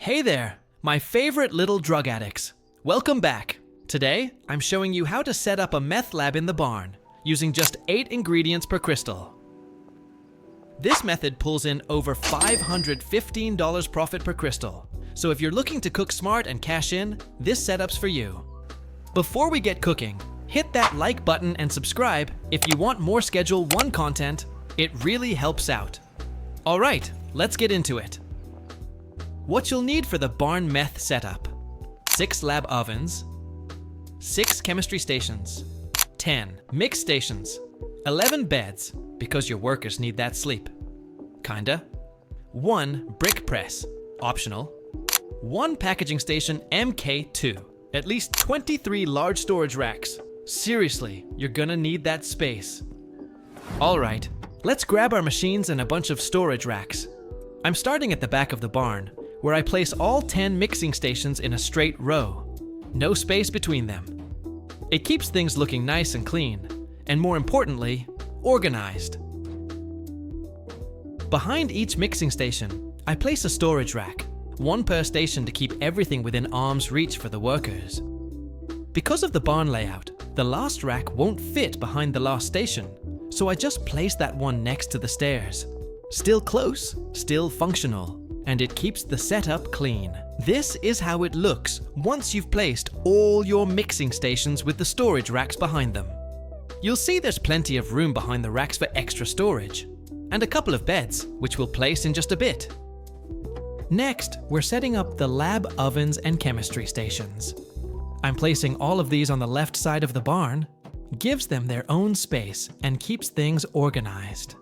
Hey there, my favorite little drug addicts. Welcome back. Today, I'm showing you how to set up a meth lab in the barn using just 8 ingredients per crystal. This method pulls in over $515 profit per crystal. So if you're looking to cook smart and cash in, this setup's for you. Before we get cooking, hit that like button and subscribe if you want more Schedule 1 content. It really helps out. All right, let's get into it. What you'll need for the barn meth setup: 6 lab ovens, 6 chemistry stations, 10 mix stations, 11 beds, because your workers need that sleep. Kinda. 1 brick press, optional. 1 packaging station MK2. At least 23 large storage racks. Seriously, you're gonna need that space. Alright, let's grab our machines and a bunch of storage racks. I'm starting at the back of the barn, where I place all 10 mixing stations in a straight row. No space between them. It keeps things looking nice and clean, and more importantly, organized. Behind each mixing station, I place a storage rack, 1 per station to keep everything within arm's reach for the workers. Because of the barn layout, the last rack won't fit behind the last station, so I just place that one next to the stairs. Still close, still functional, and it keeps the setup clean. This is how it looks once you've placed all your mixing stations with the storage racks behind them. You'll see there's plenty of room behind the racks for extra storage, and a couple of beds, which we'll place in just a bit. Next, we're setting up the lab ovens and chemistry stations. I'm placing all of these on the left side of the barn. Gives them their own space and keeps things organized.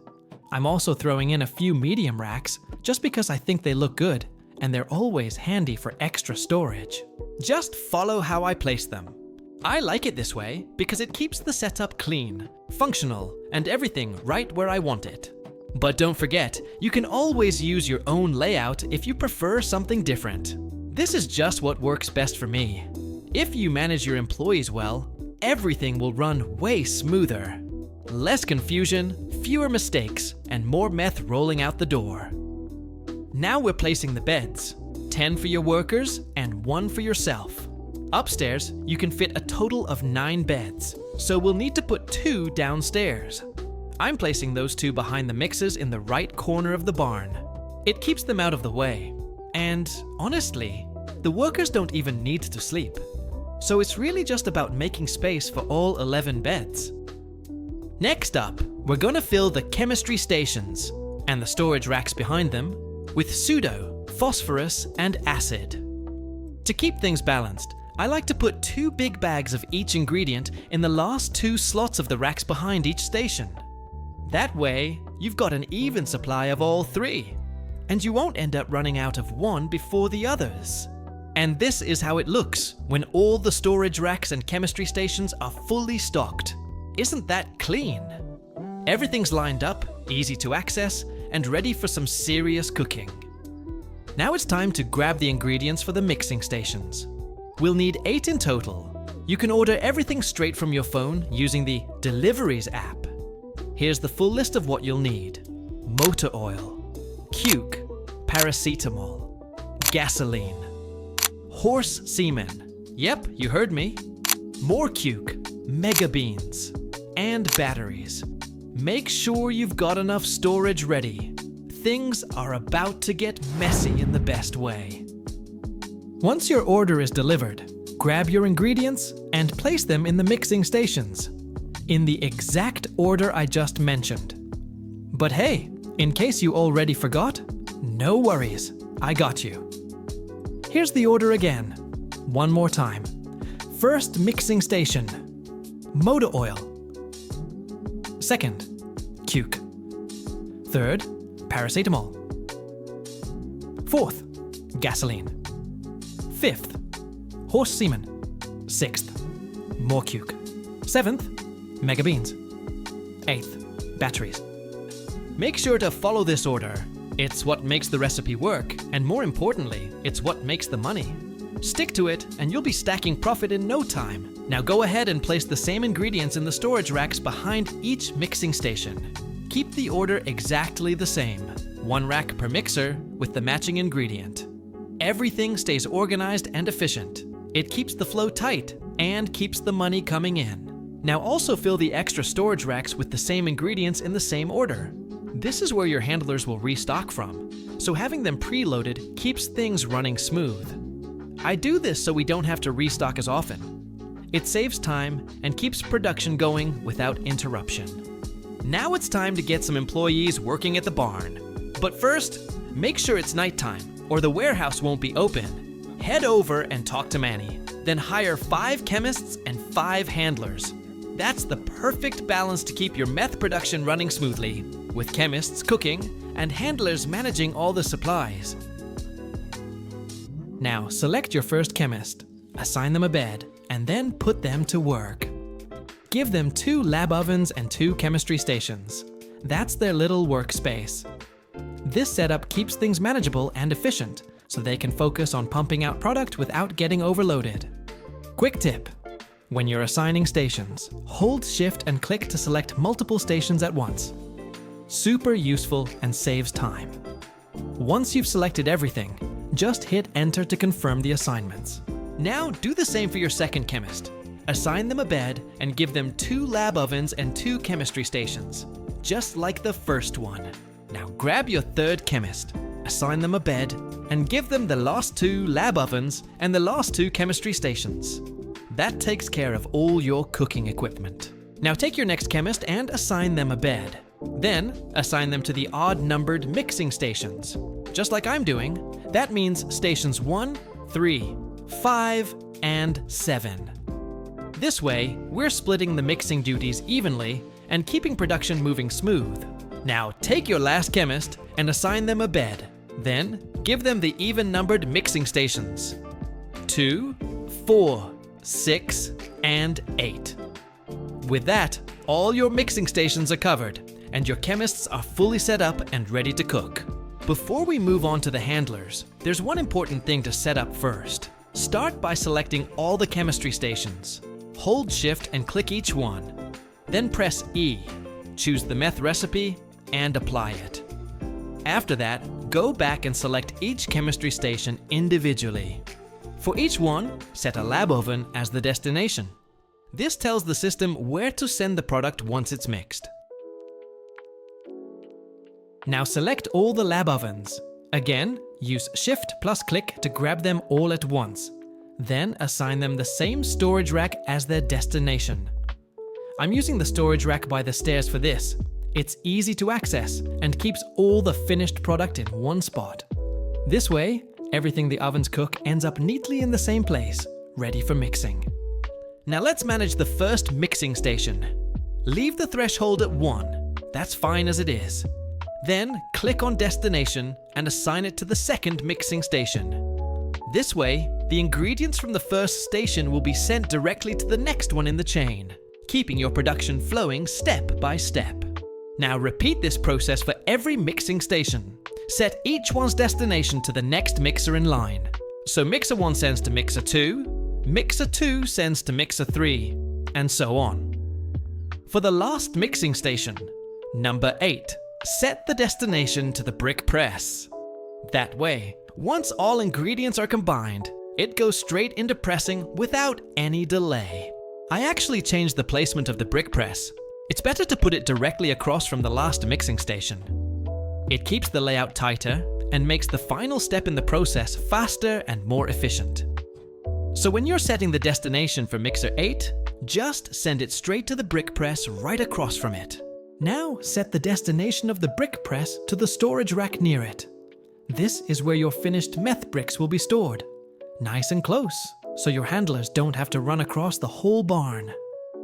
I'm also throwing in a few medium racks just because I think they look good and they're always handy for extra storage. Just follow how I place them. I like it this way because it keeps the setup clean, functional, and everything right where I want it. But don't forget, you can always use your own layout if you prefer something different. This is just what works best for me. If you manage your employees well, everything will run way smoother. Less confusion, fewer mistakes, and more meth rolling out the door. Now we're placing the beds. 10 for your workers and 1 for yourself. Upstairs, you can fit a total of 9 beds, so we'll need to put 2 downstairs. I'm placing those 2 behind the mixers in the right corner of the barn. It keeps them out of the way. And honestly, the workers don't even need to sleep. So it's really just about making space for all 11 beds. Next up, we're gonna fill the chemistry stations and the storage racks behind them with pseudo, phosphorus, and acid. To keep things balanced, I like to put 2 big bags of each ingredient in the last 2 slots of the racks behind each station. That way, you've got an even supply of all 3, and you won't end up running out of one before the others. And this is how it looks when all the storage racks and chemistry stations are fully stocked. Isn't that clean? Everything's lined up, easy to access, and ready for some serious cooking. Now it's time to grab the ingredients for the mixing stations. We'll need 8 in total. You can order everything straight from your phone using the Deliveries app. Here's the full list of what you'll need: motor oil, cuke, paracetamol, gasoline, horse semen. Yep, you heard me. More cuke, mega beans, and batteries. Make sure you've got enough storage ready. Things are about to get messy in the best way. Once your order is delivered, grab your ingredients and place them in the mixing stations, in the exact order I just mentioned. But hey, in case you already forgot, no worries, I got you. Here's the order again. One more time. First mixing station, motor oil. Second, cuke. Third, paracetamol. Fourth, gasoline. Fifth, horse semen. Sixth, more cuke. Seventh, mega beans. Eighth, batteries. Make sure to follow this order. It's what makes the recipe work, and more importantly, it's what makes the money. Stick to it, and you'll be stacking profit in no time. Now go ahead and place the same ingredients in the storage racks behind each mixing station. Keep the order exactly the same. 1 rack per mixer with the matching ingredient. Everything stays organized and efficient. It keeps the flow tight and keeps the money coming in. Now also fill the extra storage racks with the same ingredients in the same order. This is where your handlers will restock from, so having them preloaded keeps things running smooth. I do this so we don't have to restock as often. It saves time and keeps production going without interruption. Now it's time to get some employees working at the barn. But first, make sure it's nighttime or the warehouse won't be open. Head over and talk to Manny, then hire 5 chemists and 5 handlers. That's the perfect balance to keep your meth production running smoothly, with chemists cooking and handlers managing all the supplies. Now select your first chemist, assign them a bed, and then put them to work. Give them 2 lab ovens and 2 chemistry stations. That's their little workspace. This setup keeps things manageable and efficient, so they can focus on pumping out product without getting overloaded. Quick tip: when you're assigning stations, hold Shift and click to select multiple stations at once. Super useful and saves time. Once you've selected everything, just hit Enter to confirm the assignments. Now do the same for your second chemist. Assign them a bed and give them 2 lab ovens and 2 chemistry stations, just like the first one. Now grab your third chemist, assign them a bed, and give them the last 2 lab ovens and the last 2 chemistry stations. That takes care of all your cooking equipment. Now take your next chemist and assign them a bed. Then assign them to the odd-numbered mixing stations. Just like I'm doing, that means stations 1, 3, 5, and 7. This way, we're splitting the mixing duties evenly and keeping production moving smooth. Now take your last chemist and assign them a bed. Then give them the even-numbered mixing stations: 2, 4, 6, and 8. With that, all your mixing stations are covered, and your chemists are fully set up and ready to cook. Before we move on to the handlers, there's one important thing to set up first. Start by selecting all the chemistry stations. Hold Shift and click each one. Then press E, choose the meth recipe, and apply it. After that, go back and select each chemistry station individually. For each one, set a lab oven as the destination. This tells the system where to send the product once it's mixed. Now select all the lab ovens. Again, use Shift plus click to grab them all at once. Then assign them the same storage rack as their destination. I'm using the storage rack by the stairs for this. It's easy to access and keeps all the finished product in one spot. This way, everything the ovens cook ends up neatly in the same place, ready for mixing. Now let's manage the first mixing station. Leave the threshold at 1. That's fine as it is. Then click on Destination and assign it to the second mixing station. This way, the ingredients from the first station will be sent directly to the next one in the chain, keeping your production flowing step by step. Now repeat this process for every mixing station. Set each one's destination to the next mixer in line. So mixer 1 sends to mixer 2, mixer 2 sends to mixer 3, and so on. For the last mixing station, number 8, set the destination to the Brickpress. That way, once all ingredients are combined, it goes straight into pressing without any delay. I actually changed the placement of the Brickpress. It's better to put it directly across from the last mixing station. It keeps the layout tighter and makes the final step in the process faster and more efficient. So when you're setting the destination for mixer 8, just send it straight to the Brickpress right across from it. Now set the destination of the Brickpress to the storage rack near it. This is where your finished meth bricks will be stored. Nice and close, so your handlers don't have to run across the whole barn.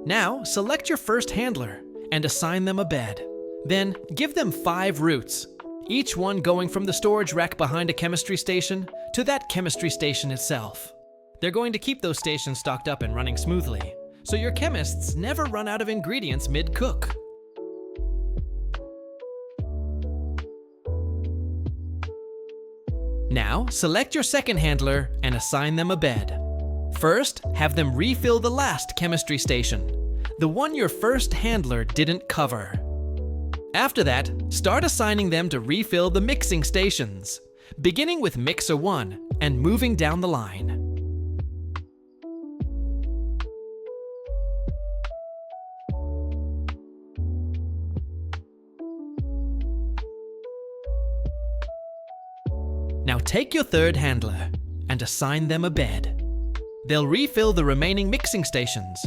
Now select your first handler and assign them a bed. Then give them 5 routes, each one going from the storage rack behind a chemistry station to that chemistry station itself. They're going to keep those stations stocked up and running smoothly, so your chemists never run out of ingredients mid-cook. Now, select your second handler and assign them a bed. First, have them refill the last chemistry station, the one your first handler didn't cover. After that, start assigning them to refill the mixing stations. Beginning with mixer 1, and moving down the line. Now take your third handler and assign them a bed. They'll refill the remaining mixing stations.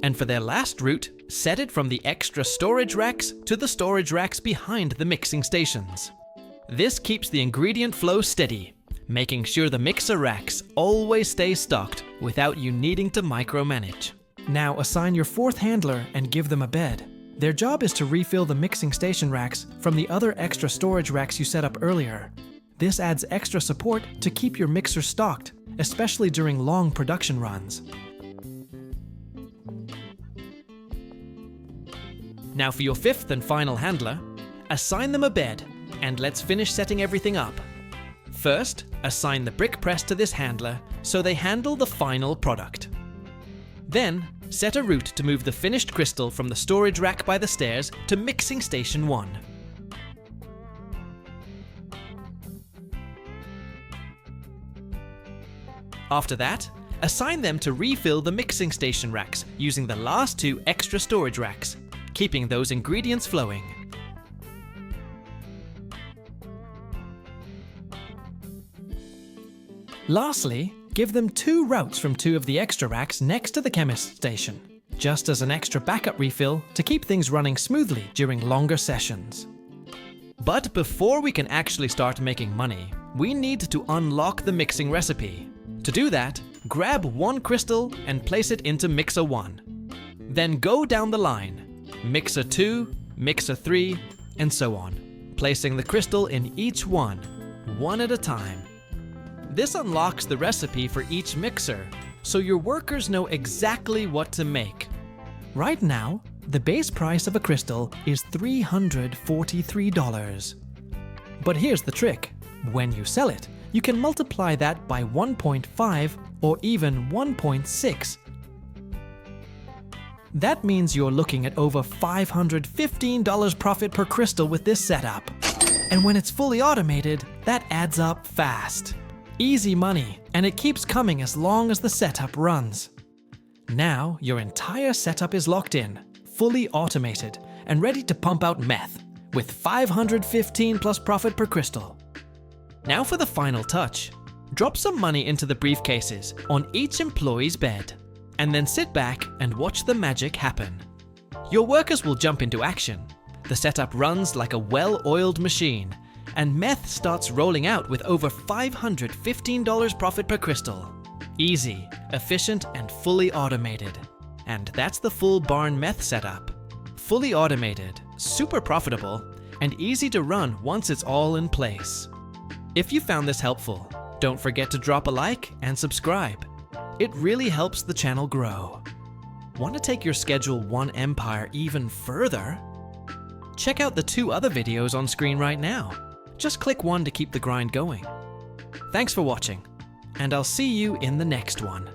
And for their last route, set it from the extra storage racks to the storage racks behind the mixing stations. This keeps the ingredient flow steady, making sure the mixer racks always stay stocked without you needing to micromanage. Now assign your fourth handler and give them a bed. Their job is to refill the mixing station racks from the other extra storage racks you set up earlier. This adds extra support to keep your mixer stocked, especially during long production runs. Now for your fifth and final handler, assign them a bed, and let's finish setting everything up. First, assign the Brickpress to this handler so they handle the final product. Then, set a route to move the finished crystal from the storage rack by the stairs to mixing station 1. After that, assign them to refill the mixing station racks using the last 2 extra storage racks, keeping those ingredients flowing. Lastly, give them 2 routes from 2 of the extra racks next to the Chemist station, just as an extra backup refill to keep things running smoothly during longer sessions. But before we can actually start making money, we need to unlock the mixing recipe. To do that, grab 1 crystal and place it into mixer 1. Then go down the line, mixer 2, mixer 3, and so on, placing the crystal in each one at a time. This unlocks the recipe for each mixer, so your workers know exactly what to make. Right now, the base price of a crystal is $343. But here's the trick. When you sell it, you can multiply that by 1.5 or even 1.6. That means you're looking at over $515 profit per crystal with this setup. And when it's fully automated, that adds up fast. Easy money, and it keeps coming as long as the setup runs. Now, your entire setup is locked in, fully automated, and ready to pump out meth, with 515 plus profit per crystal. Now for the final touch. Drop some money into the briefcases on each employee's bed, and then sit back and watch the magic happen. Your workers will jump into action. The setup runs like a well-oiled machine, and meth starts rolling out with over $515 profit per crystal. Easy, efficient, and fully automated. And that's the full barn meth setup. Fully automated, super profitable, and easy to run once it's all in place. If you found this helpful, don't forget to drop a like and subscribe. It really helps the channel grow. Want to take your Schedule 1 empire even further? Check out the 2 other videos on screen right now. Just click one to keep the grind going. Thanks for watching, and I'll see you in the next one.